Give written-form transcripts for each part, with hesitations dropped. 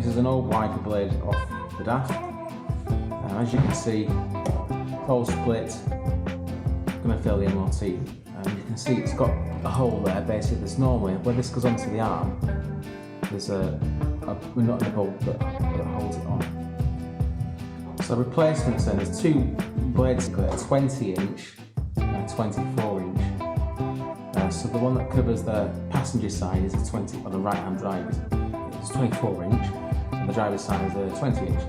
This is an old wiper blade off the DAF. As you can see, hole split. I'm going to fill the MOT. You can see it's got a hole there. Basically, there's normally where this goes onto the arm. There's a nut and a bolt that holds it on. So replacements then, there's two blades, a 20-inch and a 24-inch. So the one that covers the passenger side is a 20 on the right-hand drive. It's 24-inch, and the driver's side is a 20-inch.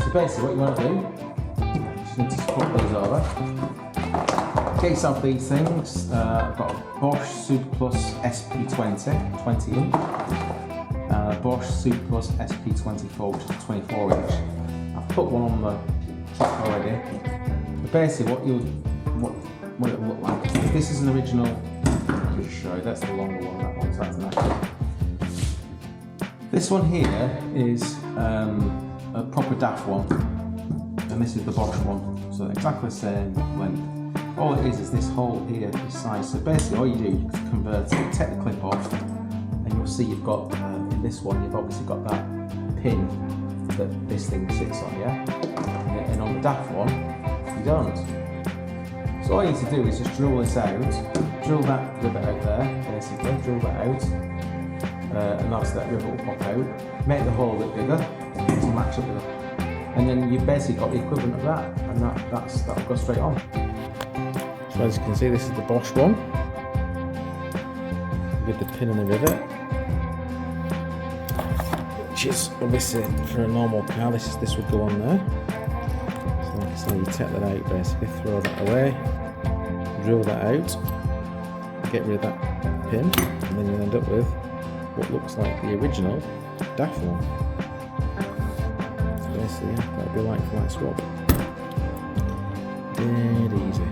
So basically, what you want to do, you just need to swap these over. Get yourself these things. I've got a Bosch Plus SP20, 20-inch. Bosch Plus SP24, which is 24-inch. I've put one on the top already. But basically, what it'll look like. This is an original. Let me show you. That's the longer one. That one's that's an actual. This one here is a proper DAF one, and this is the Bosch one. So exactly the same length. All it is this hole here, this size. So basically, all you do, you convert it, take the clip off, and you'll see you've got in this one, you've obviously got that pin that this thing sits on, yeah. And on the DAF one, you don't. So all you need to do is just drill this out, drill that rivet out there, basically, drill that out, and that's that rivet will pop out, make the hole a bit bigger to match up with it, and then you've basically got the equivalent of that, and that'll go straight on. So as you can see, this is the Bosch one, with the pin and the rivet, which is obviously for a normal car, this would go on there. So you take that out, basically throw that away, drill that out, get rid of that pin, and then you'll end up with what looks like the original DAF one. So basically, yeah, that'll be like for like swap. Dead easy.